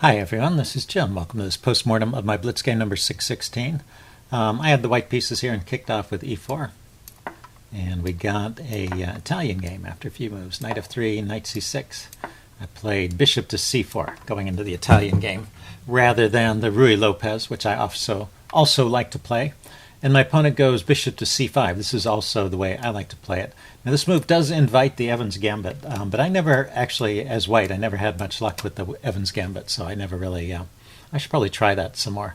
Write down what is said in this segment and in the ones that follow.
Hi everyone, this is Jim. Welcome to this postmortem of my Blitz game number 616. I had the white pieces here and kicked off with e4. And we got a Italian game after a few moves. Knight f3, knight c6. I played bishop to c4 going into the Italian game rather than the Ruy Lopez, which I also like to play. And my opponent goes bishop to c5. This is also the way I like to play it. Now this move does invite the Evans Gambit, but I never actually, as white, I never had much luck with the Evans Gambit, so I never really, I should probably try that some more.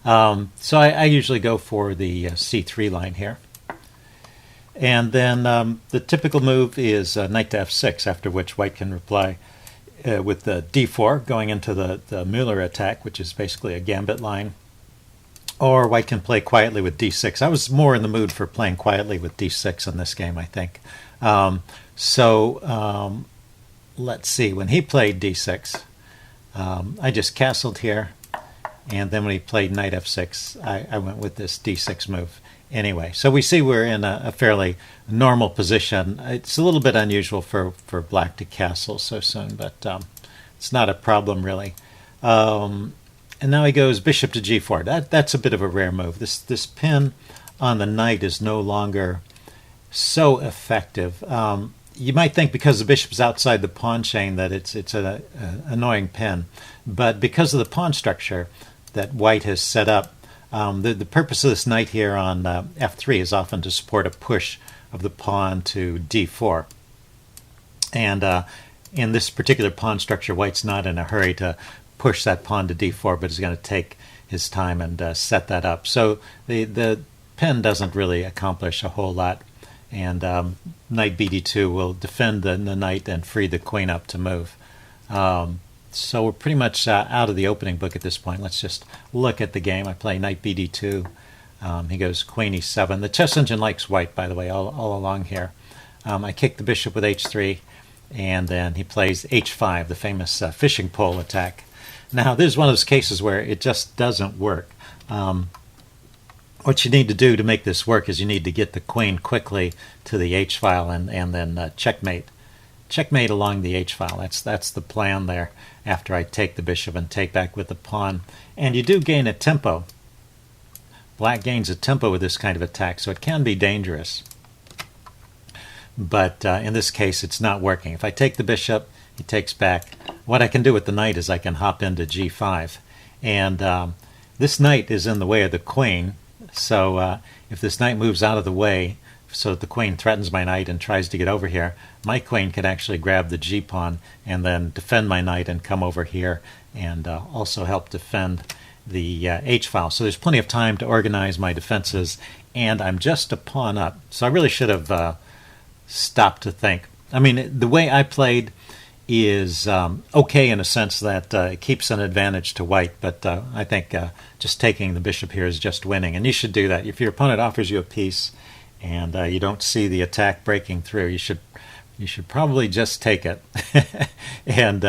So I usually go for the c3 line here. And then the typical move is knight to f6, after which white can reply with the d4, going into the Mueller attack, which is basically a gambit line. Or white can play quietly with d6. I was more in the mood for playing quietly with d6 in this game, I think. Let's see. When he played d6, I just castled here. And then when he played knight f6, I went with this d6 move anyway. So we see we're in a fairly normal position. It's a little bit unusual for black to castle so soon, but it's not a problem really. And now he goes bishop to g4. That's a bit of a rare move. This pin on the knight is no longer so effective. You might think because the bishop is outside the pawn chain that it's an annoying pin, but because of the pawn structure that white has set up, the purpose of this knight here on f3 is often to support a push of the pawn to d4. And in this particular pawn structure, white's not in a hurry to push that pawn to d4, but is going to take his time and set that up. So the pin doesn't really accomplish a whole lot, and knight bd2 will defend the knight and free the queen up to move. So we're pretty much out of the opening book at this point. Let's just look at the game. I play knight bd2. He goes queen e7. The chess engine likes white, by the way, all along here. I kick the bishop with h3, and then he plays h5, the famous fishing pole attack. Now, this is one of those cases where it just doesn't work. What you need to do to make this work is you need to get the queen quickly to the h-file and then checkmate. Checkmate along the h-file. That's the plan there after I take the bishop and take back with the pawn. And you do gain a tempo. Black gains a tempo with this kind of attack, so it can be dangerous. But in this case, it's not working. If I take the bishop, he takes back. What I can do with the knight is I can hop into g5. And this knight is in the way of the queen. So if this knight moves out of the way so that the queen threatens my knight and tries to get over here, my queen could actually grab the g-pawn and then defend my knight and come over here and also help defend the h-file. So there's plenty of time to organize my defenses, and I'm just a pawn up. So I really should have stopped to think. I mean, the way I played is okay in a sense that it keeps an advantage to white, but I think just taking the bishop here is just winning, and you should do that. If your opponent offers you a piece and you don't see the attack breaking through, you should probably just take it. and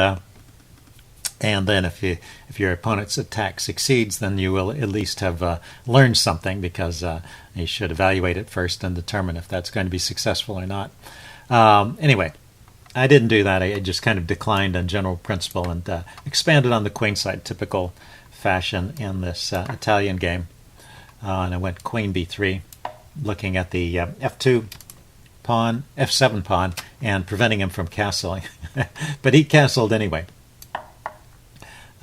then if your opponent's attack succeeds, then you will at least have learned something, because you should evaluate it first and determine if that's going to be successful or not. Anyway, I didn't do that. I just kind of declined on general principle and expanded on the queen side, typical fashion in this Italian game. And I went queen b3, looking at the f2 pawn, f7 pawn, and preventing him from castling. But he castled anyway.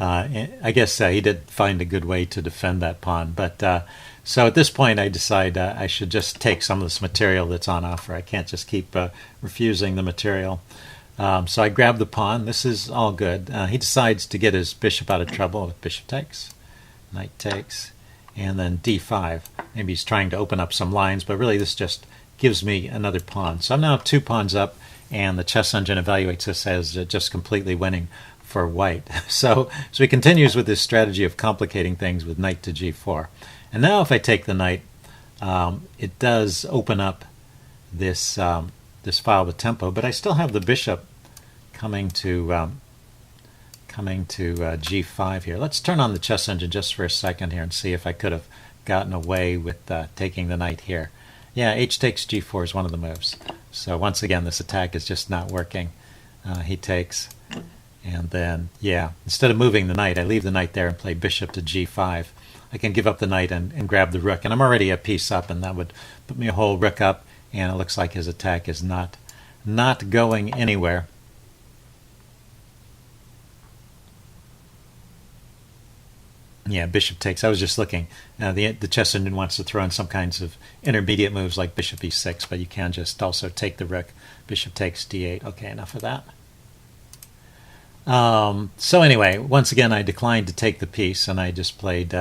I guess he did find a good way to defend that pawn. But so at this point, I decide I should just take some of this material that's on offer. I can't just keep refusing the material. So I grab the pawn. This is all good. He decides to get his bishop out of trouble with bishop takes, knight takes, and then d5. Maybe he's trying to open up some lines, but really this just gives me another pawn. So I'm now 2 pawns up, and the chess engine evaluates this as just completely winning for white. So he continues with this strategy of complicating things with knight to g4. And now if I take the knight, it does open up this file with tempo, but I still have the bishop coming to g5 here. Let's turn on the chess engine just for a second here and see if I could have gotten away with taking the knight here. Yeah, h takes g4 is one of the moves. So once again, this attack is just not working. He takes, And then, yeah, instead of moving the knight, I leave the knight there and play bishop to g5. I can give up the knight and grab the rook, and I'm already a piece up, and that would put me a whole rook up, and it looks like his attack is not going anywhere. Yeah, bishop takes. I was just looking. The chess engine wants to throw in some kinds of intermediate moves like bishop e6, but you can just also take the rook. Bishop takes d8. Okay, enough of that. So anyway, once again, I declined to take the piece, and I just played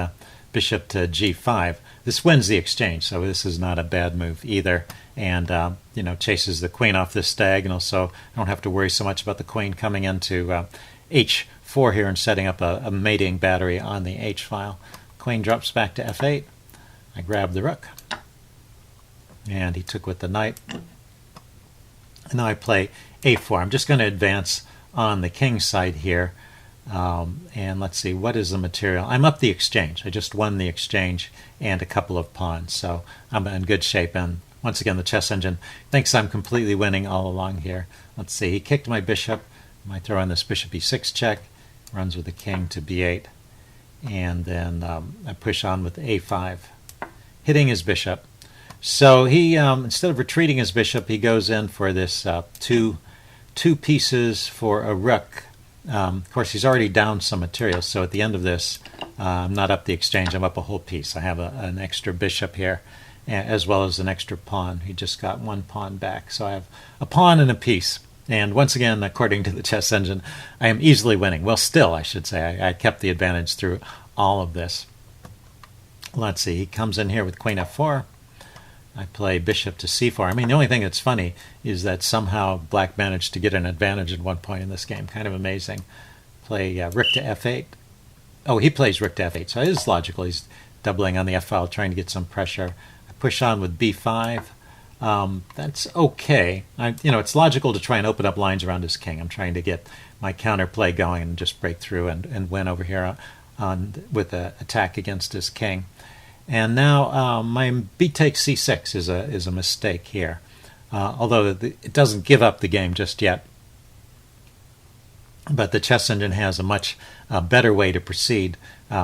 bishop to g5. This wins the exchange, so this is not a bad move either, and chases the queen off this diagonal, so I don't have to worry so much about the queen coming into h4 here and setting up a mating battery on the h file. Queen drops back to f8. I grab the rook, and he took with the knight. And now I play a4. I'm just going to advance on the king side here. And let's see, what is the material? I'm up the exchange. I just won the exchange and a couple of pawns, so I'm in good shape. And once again, the chess engine thinks I'm completely winning all along here. Let's see, he kicked my bishop. I might throw in this bishop e6 check, runs with the king to b8, and then I push on with a5, hitting his bishop. So he, instead of retreating his bishop, he goes in for this two pieces for a rook. Of course, he's already down some material, so at the end of this, I'm not up the exchange, I'm up a whole piece. I have an extra bishop here, as well as an extra pawn. He just got one pawn back, so I have a pawn and a piece. And once again, according to the chess engine, I am easily winning. Well, still, I should say. I kept the advantage through all of this. Let's see, he comes in here with queen f4. I play bishop to c4. I mean, the only thing that's funny is that somehow black managed to get an advantage at one point in this game. Kind of amazing. Play rook to f8. Oh, he plays rook to f8, so it is logical. He's doubling on the f file, trying to get some pressure. I push on with b5. That's okay. It's logical to try and open up lines around his king. I'm trying to get my counterplay going and just break through and win over here with an attack against his king. And now my b takes c6 is a mistake here, although it doesn't give up the game just yet. But the chess engine has a much better way to proceed,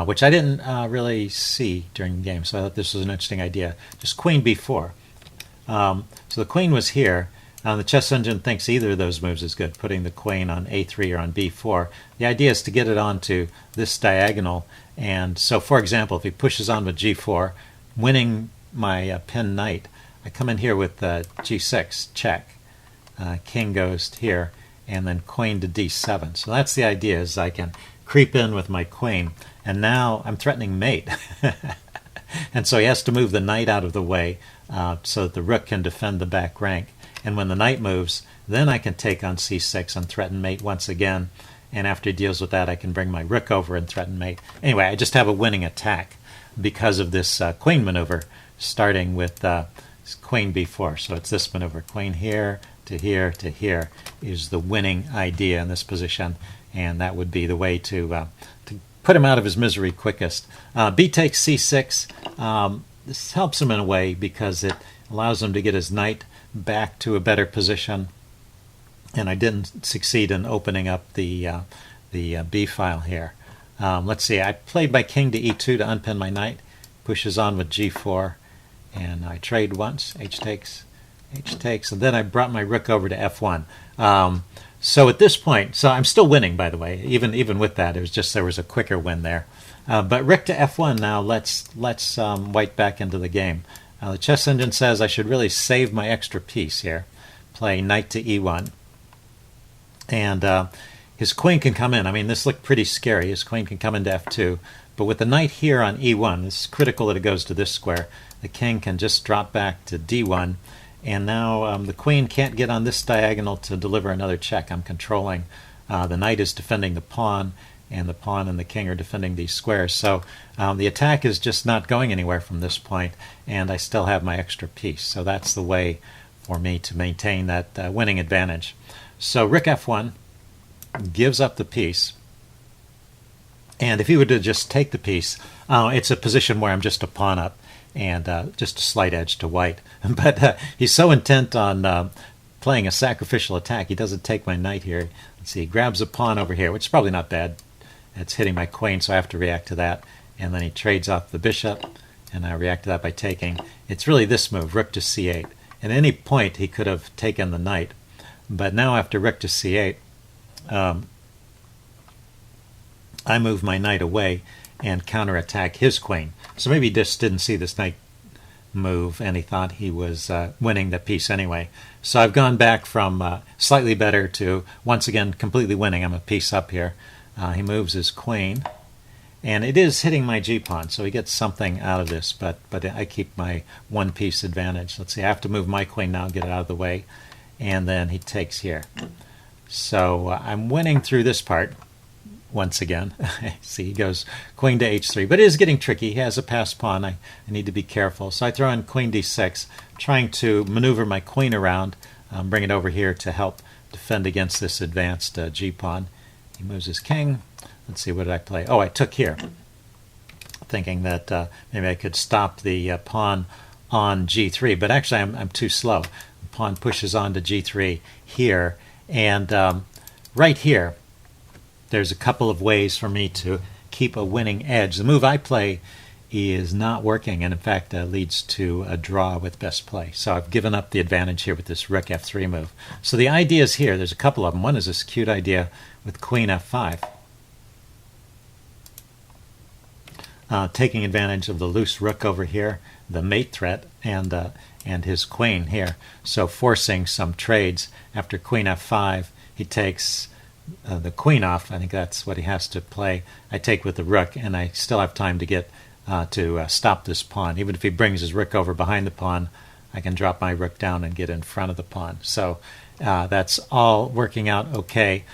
which I didn't really see during the game. So I thought this was an interesting idea. Just queen b4. So the queen was here. The chess engine thinks either of those moves is good, putting the queen on a3 or on b4. The idea is to get it onto this diagonal. And so, for example, if he pushes on with g4, winning my pin knight, I come in here with g6, check. King goes here, and then queen to d7. So that's the idea, is I can creep in with my queen. And now I'm threatening mate. And so he has to move the knight out of the way so that the rook can defend the back rank. And when the knight moves, then I can take on c6 and threaten mate once again. And after he deals with that, I can bring my rook over and threaten mate. Anyway, I just have a winning attack because of this queen maneuver, starting with queen b4. So it's this maneuver. Queen here to here to here is the winning idea in this position. And that would be the way to put him out of his misery quickest. B takes c6. This helps him in a way because it allows him to get his knight back to a better position. And I didn't succeed in opening up the B file here. Let's see, I played my king to e2 to unpin my knight, pushes on with g4, and I trade once, h takes, and then I brought my rook over to f1. So at this point, so I'm still winning, by the way, even with that. It was just there was a quicker win there. But rook to f1 now lets white back into the game. The chess engine says I should really save my extra piece here. Play knight to e1. And his queen can come in. I mean, this looked pretty scary. His queen can come into f2. But with the knight here on e1, it's critical that it goes to this square. The king can just drop back to d1. And now the queen can't get on this diagonal to deliver another check. I'm controlling. The knight is defending the pawn, and the pawn and the king are defending these squares. So the attack is just not going anywhere from this point, and I still have my extra piece. So that's the way for me to maintain that winning advantage. So rook f1 gives up the piece. And if he were to just take the piece, it's a position where I'm just a pawn up and just a slight edge to white. But he's so intent on playing a sacrificial attack. He doesn't take my knight here. Let's see, he grabs a pawn over here, which is probably not bad. It's hitting my queen, so I have to react to that. And then he trades off the bishop, and I react to that by taking. It's really this move, rook to c8. At any point, he could have taken the knight. But now after rook to c8, I move my knight away and counterattack his queen. So maybe he just didn't see this knight move, and he thought he was winning the piece anyway. So I've gone back from slightly better to, once again, completely winning. I'm a piece up here. He moves his queen, and it is hitting my g-pawn, so he gets something out of this, but I keep my one-piece advantage. Let's see, I have to move my queen now, get it out of the way, and then he takes here. So I'm winning through this part. Once again, see, he goes queen to h3, but it is getting tricky. He has a passed pawn. I need to be careful. So I throw in queen d6, trying to maneuver my queen around, bring it over here to help defend against this advanced g-pawn. He moves his king. Let's see, what did I play? Oh, I took here, thinking that maybe I could stop the pawn on g3, but actually I'm too slow. The pawn pushes on to g3 here, and right here, there's a couple of ways for me to keep a winning edge. The move I play is not working, and in fact leads to a draw with best play. So I've given up the advantage here with this rook f3 move. So the ideas here, there's a couple of them. One is this cute idea with queen f5. Taking advantage of the loose rook over here, the mate threat, and his queen here. So forcing some trades. After queen f5, he takes the queen off. I think that's what he has to play. I take with the rook, and I still have time to get to stop this pawn. Even if he brings his rook over behind the pawn, I can drop my rook down and get in front of the pawn. So that's all working out okay.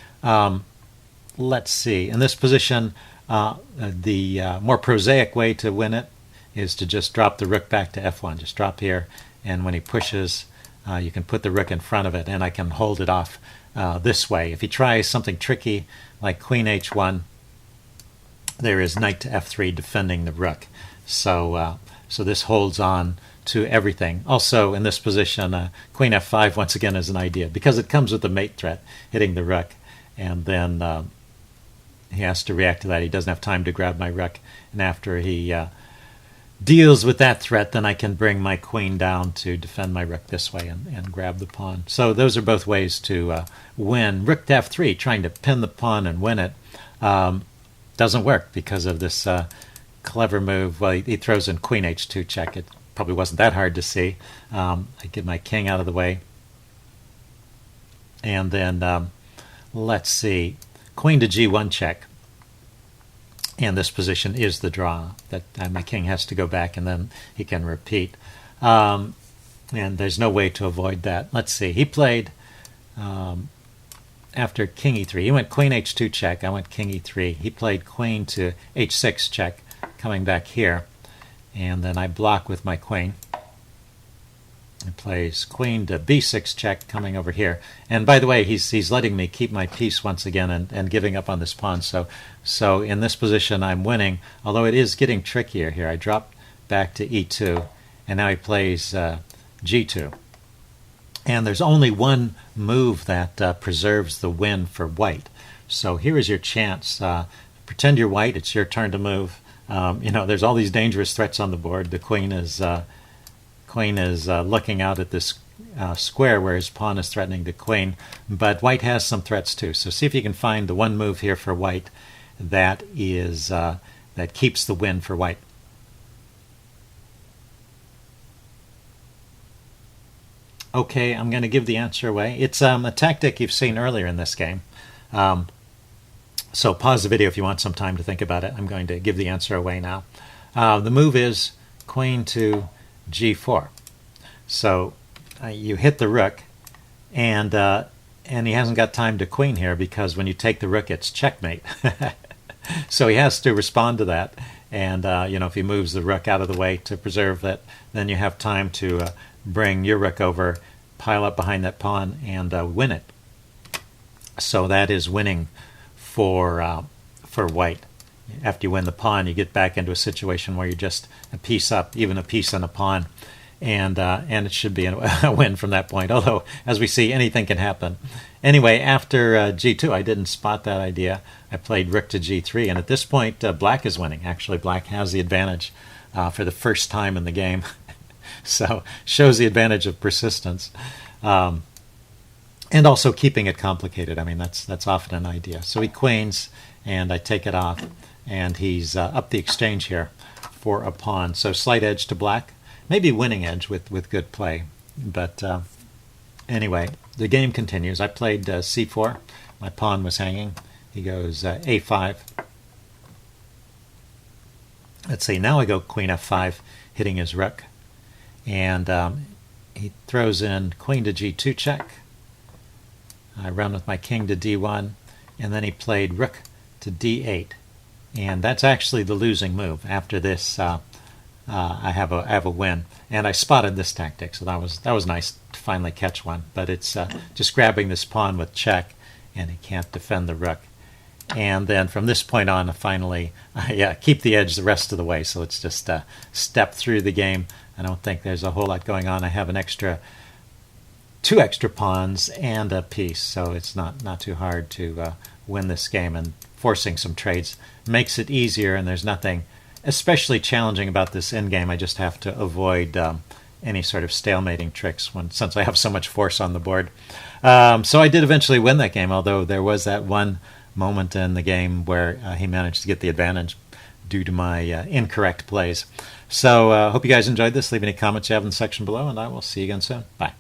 Let's see. In this position, the more prosaic way to win it is to just drop the rook back to f1. Just drop here, and when he pushes, you can put the rook in front of it, and I can hold it off this way. If he tries something tricky like queen h1, there is knight to f3 defending the rook. So this holds on to everything. Also in this position, queen f5 once again is an idea because it comes with the mate threat, hitting the rook, and then he has to react to that. He doesn't have time to grab my rook, and after he deals with that threat, then I can bring my queen down to defend my rook this way and grab the pawn. So those are both ways to win. Rook to f3, trying to pin the pawn and win it, doesn't work because of this clever move. Well, he throws in queen h2 check. It probably wasn't that hard to see. I get my king out of the way. And then, let's see, queen to g1 check. And this position is the draw. That my king has to go back, and then he can repeat. And there's no way to avoid that. Let's see. He played after king e3. He went queen h2 check. I went king e3. He played queen to h6 check, coming back here. And then I block with my queen. He plays queen to b6 check, coming over here. And by the way, he's letting me keep my piece once again and giving up on this pawn. So in this position, I'm winning, although it is getting trickier here. I drop back to e2, and now he plays g2. And there's only one move that preserves the win for white. So here is your chance. Pretend you're white. It's your turn to move. There's all these dangerous threats on the board. The queen is looking out at this square where his pawn is threatening the queen, but white has some threats too. So see if you can find the one move here for white that keeps the win for white. Okay, I'm going to give the answer away. It's a tactic you've seen earlier in this game. So pause the video if you want some time to think about it. I'm going to give the answer away now. The move is queen to g4. So you hit the rook, and he hasn't got time to queen here because when you take the rook, it's checkmate. So he has to respond to that. And if he moves the rook out of the way to preserve it, then you have time to bring your rook over, pile up behind that pawn, and win it. So that is winning for white. After you win the pawn, you get back into a situation where you're just a piece up, even a piece and a pawn, and it should be a win from that point. Although, as we see, anything can happen. Anyway, after g2, I didn't spot that idea. I played rook to g3, and at this point, black is winning. Actually, black has the advantage for the first time in the game. So, shows the advantage of persistence. And also keeping it complicated. I mean, that's often an idea. So he queens, and I take it off, and he's up the exchange here for a pawn. So slight edge to black, maybe winning edge with good play. But anyway, the game continues. I played c4. My pawn was hanging. He goes a5. Let's see, now I go queen f5, hitting his rook. And he throws in queen to g2 check. I run with my king to d1, and then he played rook to d8. And that's actually the losing move. After this, I have a win. And I spotted this tactic, so that was nice to finally catch one. But it's just grabbing this pawn with check, and he can't defend the rook. And then from this point on, finally, I keep the edge the rest of the way. So it's just step through the game. I don't think there's a whole lot going on. I have two extra pawns and a piece, so it's not too hard to win this game. And forcing some trades makes it easier, and there's nothing especially challenging about this endgame. I just have to avoid any sort of stalemating tricks since I have so much force on the board. So I did eventually win that game, although there was that one moment in the game where he managed to get the advantage due to my incorrect plays. So hope you guys enjoyed this. Leave any comments you have in the section below, and I will see you again soon. Bye.